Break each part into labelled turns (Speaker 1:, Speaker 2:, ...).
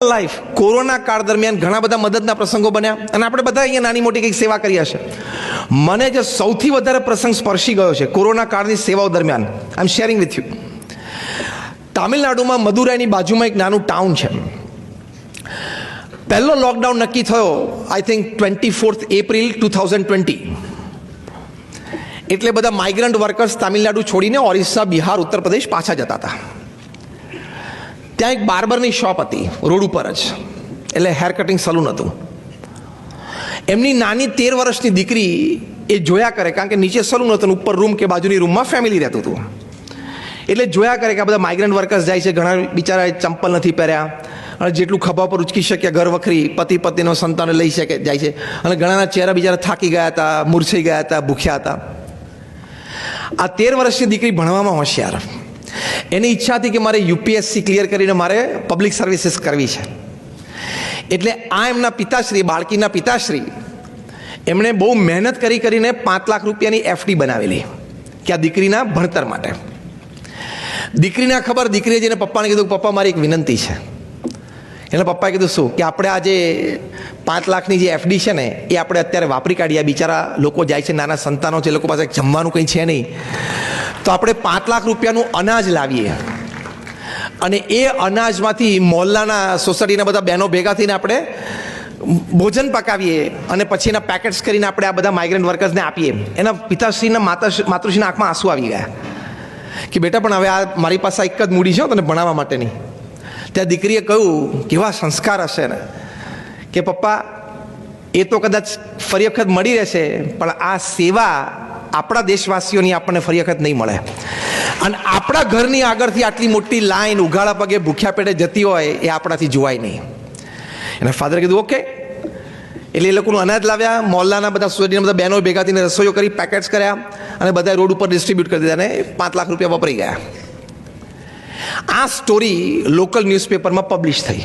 Speaker 1: Life corona કાળ દરમિયાન ઘણા બધા મદદના પ્રસંગો બન્યા અને આપણે બધા અહીંયા નાની મોટી કંઈક સેવા કરી હશે. મને જે સૌથી વધારે પ્રસંગ સ્પર્શી ગયો છે કોરોના કાળની સેવાઓ દરમિયાન, આઈ એમ શેરિંગ વિથ યુ. તામિલનાડુમાં મદુરાઈની બાજુમાં એક નાનું ટાઉન છે. પહેલો લોકડાઉન નક્કી થયો આઈ થિંક 24 એપ્રિલ 2020. એટલે બધા માઇગ્રન્ટ વર્કર્સ તામિલનાડુ છોડીને ઓરિસ્સા, બિહાર, ઉત્તર પ્રદેશ પાછા જતા હતા. ત્યાં એક બાર્બરની શોપ હતી રોડ ઉપર જ, એટલે હેર કટિંગ સલૂન હતું. એમની નાની 13 વર્ષની દીકરી એ જોયા કરે, કારણ કે નીચે સલૂન હતું, ઉપર રૂમ કે બાજુની રૂમમાં ફેમિલી રહેતું હતું. એટલે જોયા કરે કે આ બધા માઇગ્રન્ટ વર્કર્સ જાય છે, ઘણા બિચારા ચંપલ નથી પહેર્યા અને જેટલું ખભા પર ઉચકી શક્યા ઘર વખરી પતિ પત્નીનો સંતાનો લઈ શકે જાય છે. અને ઘણાના ચહેરા બિચારા થાકી ગયા હતા, મૂર્છાઈ ગયા હતા, ભૂખ્યા હતા. આ 13 વર્ષની દીકરી ભણવામાં હોશિયાર. એની ઈચ્છા હતી કે મારે યુપીએસસી ક્લિયર કરીને મારે પબ્લિક સર્વિસીસ કરવી છે. એટલે આ એમના પિતાશ્રી, બાળકીના પિતાશ્રી, એમણે બહુ મહેનત કરીને 5 લાખ રૂપિયાની એફડી બનાવેલી કે આ દીકરીના ભણતર માટે. દીકરીને ખબર, દીકરીએ જઈને પપ્પાને કીધું, પપ્પા મારી એક વિનંતી છે. એટલે પપ્પાએ કીધું શું? કે આપણે આ જે 5 લાખની જે એફડી છે ને એ આપણે અત્યારે વાપરી કાઢીએ. બિચારા લોકો જાય છે, નાના સંતાનો છે, લોકો પાસે જમવાનું કંઈ છે નહીં, તો આપણે 5 લાખ રૂપિયાનું અનાજ લાવીએ અને એ અનાજમાંથી મોહલ્લાના, સોસાયટીના બધા બહેનો ભેગા થઈને આપણે ભોજન પકાવીએ અને પછી એના પેકેટ્સ કરીને આપણે આ બધા માઇગ્રન્ટ વર્કર્સને આપીએ. એના પિતાશ્રીના માતૃશ્રીના આંખમાં આંસુ આવી ગયા કે બેટા પણ હવે આ મારી પાસે એક જ મૂડી છે તને ભણાવવા માટેની. ત્યાં દીકરીએ કહ્યું, કેવા સંસ્કાર હશે ને, કે પપ્પા એ તો કદાચ ફરી વખત મળી રહેશે, પણ આ સેવા આપણા દેશવાસીઓની આપણને ફરી વખત નહીં મળે. અને આપણા ઘરની આગળથી આટલી મોટી લાઈન ઉઘાડા પગે ભૂખ્યા પેટે જતી હોય એ આપણાથી જોવાય નહીં. અને ફાધરે કીધું ઓકે. એટલે એ લોકોનું અનાજ લાવ્યા, મોહલ્લાના બધા સોસાયટીના બધા બહેનો ભેગા થઈને રસોઈઓ કરી, પેકેટ્સ કર્યા અને બધા રોડ ઉપર ડિસ્ટ્રીબ્યુટ કરી દીધા અને 5 લાખ રૂપિયા વપરાઈ ગયા. આ સ્ટોરી લોકલ ન્યૂઝપેપરમાં પબ્લિશ થઈ.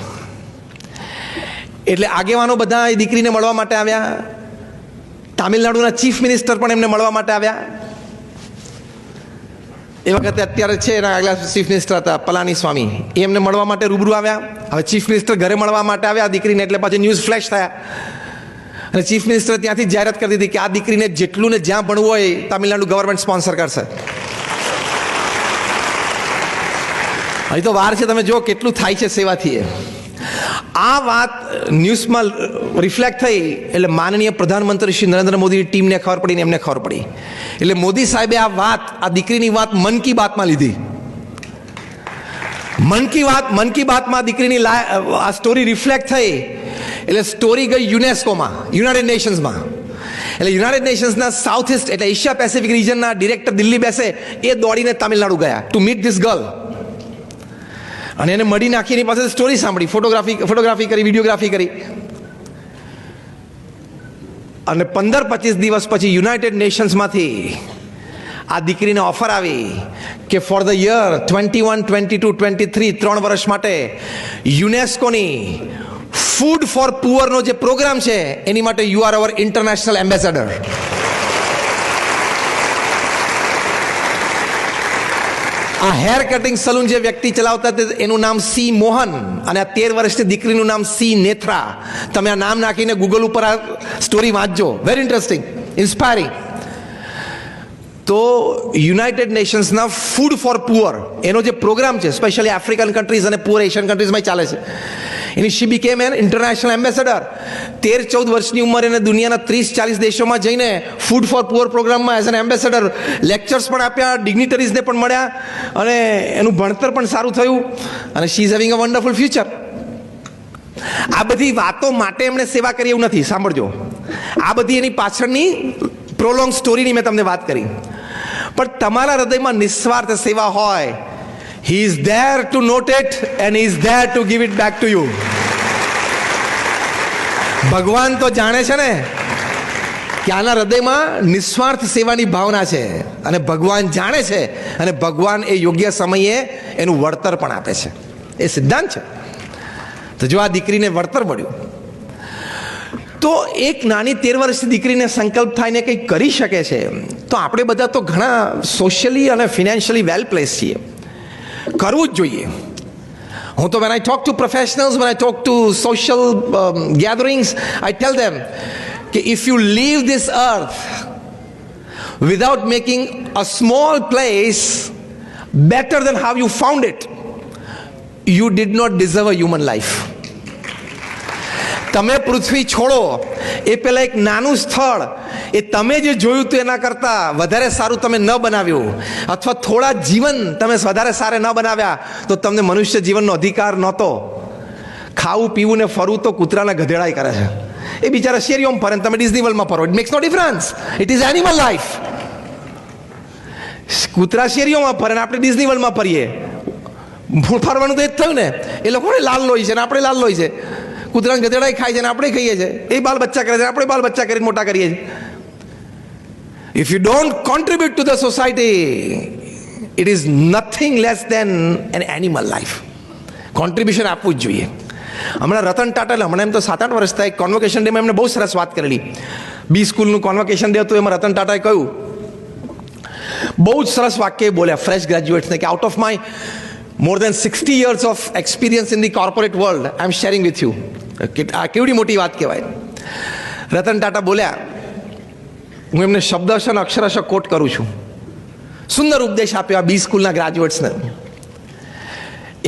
Speaker 1: એટલે આગેવાનો બધા એ દીકરીને મળવા માટે આવ્યા. તામિલનાડુના ચીફ મિનિસ્ટર પણ એમને મળવા માટે આવ્યા. એ વખતે અત્યારે છે એના આગલા ચીફ મિનિસ્ટર હતા પલાની સ્વામી, એ એમને મળવા માટે રૂબરૂ આવ્યા. હવે ચીફ મિનિસ્ટર ઘરે મળવા માટે આવ્યા દીકરીને, એટલે પાછી ન્યૂઝ ફ્લેશ થયા અને ચીફ મિનિસ્ટર ત્યાંથી જાહેરાત કરી દીધી કે આ દીકરીને જેટલું ને જ્યાં ભણવું હોય તામિલનાડુ ગવર્મેન્ટ સ્પોન્સર કરશે. હજી તો વાર છે, તમે જો કેટલું થાય છે સેવાથી. આ વાત ન્યૂઝમાં રિફ્લેક્ટ થઈ એટલે માનનીય પ્રધાનમંત્રી શ્રી નરેન્દ્ર મોદીની ટીમને ખબર પડી ને એમને ખબર પડી. એટલે મોદી સાહેબે આ દીકરીની વાત મન કી બાતમાં લીધી. મન કી બાતમાં દીકરીની આ સ્ટોરી રિફ્લેક્ટ થઈ એટલે સ્ટોરી ગઈ યુનેસ્કોમાં, યુનાઇટેડ નેશન્સમાં. એટલે યુનાઇટેડ નેશન્સના સાઉથ ઇસ્ટ એટલે એશિયા પેસિફિક રિજનના ડિરેક્ટર દિલ્હી બેસે, એ દોડીને તામિલનાડુ ગયા ટુ મીટ ધીસ ગર્લ. અને એને મળી નાખી, એની પાસે સ્ટોરી સાંભળી, ફોટોગ્રાફી કરી, વિડીયોગ્રાફી કરી. અને 15-25 દિવસ પછી યુનાઇટેડ નેશન્સમાંથી આ દીકરીને ઓફર આવી કે ફોર ધ યર 21, 22, 23, 3 વર્ષ માટે યુનેસ્કોની ફૂડ ફોર પુઅરનો જે પ્રોગ્રામ છે એની માટે you are our international ambassador. આ હેર કટિંગ સલૂન જે વ્યક્તિ ચલાવતા હતા એનું નામ સી મોહન અને આ 13 વર્ષની દીકરીનું નામ સી નેત્રા. તમે આ નામ નાખીને ગૂગલ ઉપર આ સ્ટોરી વાંચજો, વેરી ઇન્ટરેસ્ટિંગ, ઇન્સ્પાયરિંગ. તો યુનાઇટેડ નેશન્સના ફૂડ ફોર પુઅર એનો જે પ્રોગ્રામ છે, સ્પેશિયલી આફ્રિકન કન્ટ્રીઝ અને પુઅર એશિયન કન્ટ્રીઝમાં ચાલે છે, એની શી બીકેમ એન ઇન્ટરનેશનલ એમ્બેસેડર. 13-14 વર્ષની ઉંમર એને દુનિયાના 30-40 દેશોમાં જઈને ફૂડ ફોર પુઅર પ્રોગ્રામમાં એઝ એન એમ્બેસેડર લેક્ચર્સ પણ આપ્યા, ડિગ્નિટરીઝને પણ મળ્યા અને એનું ભણતર પણ સારું થયું અને she is having a wonderful future. આ બધી વાતો માટે એમણે સેવા કરી એવું નથી, સાંભળજો. આ બધી એની પાછળની પ્રોલોંગ સ્ટોરીની મેં તમને વાત કરી. પણ તમારા હૃદયમાં નિસ્વાર્થ સેવા હોય, He is there to note it and he is there to give it back to you. ભગવાન તો જાણે છે ને કે આના હૃદયમાં નિસ્વાર્થ સેવાની ભાવના છે અને ભગવાન જાણે છે અને ભગવાન એ યોગ્ય સમયે એનું વળતર પણ આપે છે. એ સિદ્ધાંત છે. તો જો આ દીકરીને વળતર મળ્યું તો એક નાની 13 વર્ષની દીકરીને સંકલ્પ થાય ને કંઈક કરી શકે છે, તો આપણે બધા તો ઘણા સોશિયલી અને ફિનાન્શિયલી વેલ પ્લેસ છીએ, કરવું જ જોઈએ. હું તો when I talk to professionals, when I talk to social gatherings, I tell them કે if you leave this earth without making a small place better than how you found it, you did not deserve a human life. તમે પૃથ્વી છોડો એ પહેલાં એક નાનું સ્થળ, એ તમે જે જોયું હતું એના કરતાં વધારે સારું તમે ન બનાવ્યું, અથવા થોડા જીવન તમે વધારે સારા ન બનાવ્યા, તો તમને મનુષ્ય જીવનનો અધિકાર નહોતો. ખાવું પીવું ને ફરવું તો કૂતરાના ગધેડાઈ કરે છે. એ બિચારા શેરીઓમાં ફરે ને તમે ડિઝની વર્લ્ડમાં ફરો. It makes no difference. It is animal life. કૂતરા શેરીઓમાં ફરે ને આપણે ડિઝની વર્લ્ડમાં ફરીએ. ફરવાનું તો એ જ થયું ને. એ લોકોને લાલ લોહી છે ને આપણે લાલ લોહી છે. કૂતરાને ગધેડાઈ ખાય છે ને આપણે ખાઈએ છીએ. એ બાલ બચ્ચા કરે છે, આપણે બાલ બચ્ચા કરીને મોટા કરીએ છીએ. If you don't contribute to the society, it is nothing less than an animal life. Contribution આપવું જ જોઈએ. હમણાં રતન ટાટા, હમણાં એમ તો 7-8 વર્ષ થાય, કોન્વોકેશન ડેમાં એમને બહુ સરસ વાત કરેલી. બી સ્કૂલનું કોન્વોકેશન ડે હતું, એમાં રતન ટાટાએ કહ્યું, બહુ જ સરસ વાક્ય બોલ્યા ફ્રેશ ગ્રેજ્યુએટ્સને, કે out of my more than 60 years of experience in the corporate world, I am sharing with you. આ કેવડી મોટી વાત કહેવાય. રતન ટાટા બોલ્યા, હું એમને શબ્દશ અને અક્ષરશ કોટ કરું છું, સુંદર ઉપદેશ આપ્યો આ બી સ્કૂલના ગ્રેજ્યુએટ્સને.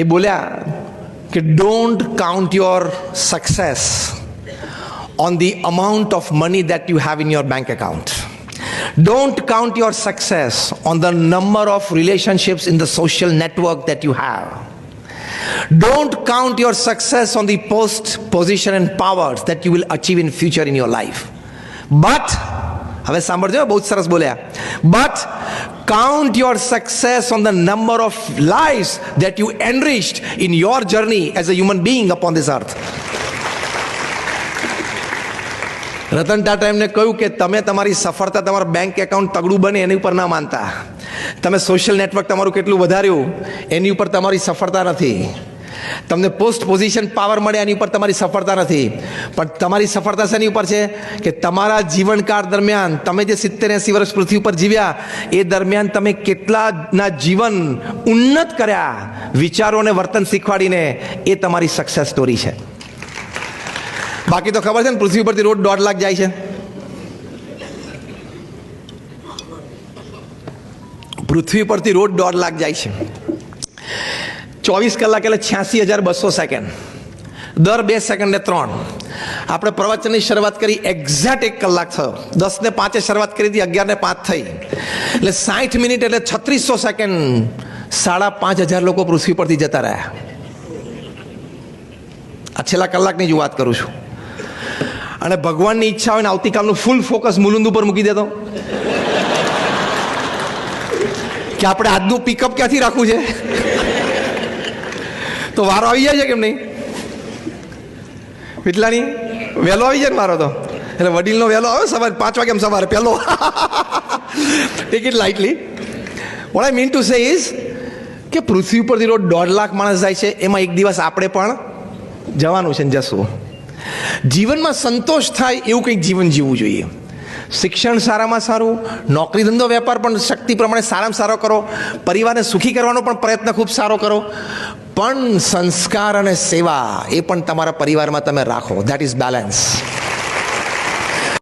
Speaker 1: એ બોલ્યા કે don't count your success on the amount of money that you have in your bank account. Don't count your success on the number of relationships in the social network that you have. Don't count your success on the post, position and powers that you will achieve in future in your life. But, હવે સાંભળજો, બહુ સરસ બોલ્યા, but count your success on the number of lives that you enriched in your journey as a human being upon this earth. Ratan Tata એમને કહ્યું કે તમે તમારી સફળતા તમારું બેંક એકાઉન્ટ તગડું બને એની ઉપર ના માનતા. તમે સોશિયલ નેટવર્ક તમારું કેટલું વધાર્યું એની ઉપર તમારી સફળતા નથી. તમને પોસ્ટ પોઝિશન પાવર મળે એની ઉપર તમારી સફળતા નથી. પણ તમારી સફળતા શેની ઉપર છે કે તમારા જીવનકાળ દરમિયાન તમે જે 70-80 વર્ષ પૃથ્વી ઉપર જીવ્યા એ દરમિયાન તમે કેટલાના જીવન ઉન્નત કર્યા, વિચારો અને વર્તન શીખવાડીને, એ તમારી સક્સેસ સ્ટોરી છે. બાકી તો ખબર છે ને, પૃથ્વી પરથી રોજ 1.5 લાખ જાય છે. પૃથ્વી પરથી રોજ 1.5 લાખ જાય છે. 24 કલાક એટલે 86,200 સેકન્ડ. દર 2 સેકન્ડે 3. આપણે પ્રવચનની શરૂઆત કરી, એક્ઝેક્ટ 1 કલાક થયો. 10:05 શરૂઆત કરી હતી, 11:05 થઈ, એટલે 60 મિનિટ એટલે 3600 સેકન્ડ. 5,500 લોકો પૃથ્વી પરથી જતા રહ્યા. આ છેલ્લા કલાકની જ વાત કરું છું. અને ભગવાનની ઈચ્છા હોય ને આવતીકાલનું ફૂલ ફોકસ મુલુંદ ઉપર મૂકી દેતો કે આપણે આજનું પિકઅપ ક્યાંથી રાખવું છે, તો વારો આવી જાય છે કેમ નહીં? કેટલાની વહેલો આવી જાય ને વારો તો. એટલે વડીલનો વહેલો આવે સવારે 5 વાગે સવારે પહેલો. Take it lightly. What I mean to say is કે પૃથ્વી ઉપરથી રોજ 1.5 લાખ માણસ જાય છે, એમાં એક દિવસ આપણે પણ જવાનું છે ને જશું. જીવનમાં સંતોષ થાય એવું કંઈક જીવન જીવવું જોઈએ. શિક્ષણ સારામાં સારું, નોકરી ધંધો વેપાર પણ શક્તિ પ્રમાણે સારામાં સારો કરો, પરિવારને સુખી કરવાનો પણ પ્રયત્ન ખૂબ સારો કરો, પણ સંસ્કાર અને સેવા એ પણ તમારા પરિવારમાં તમે રાખો. That is balance.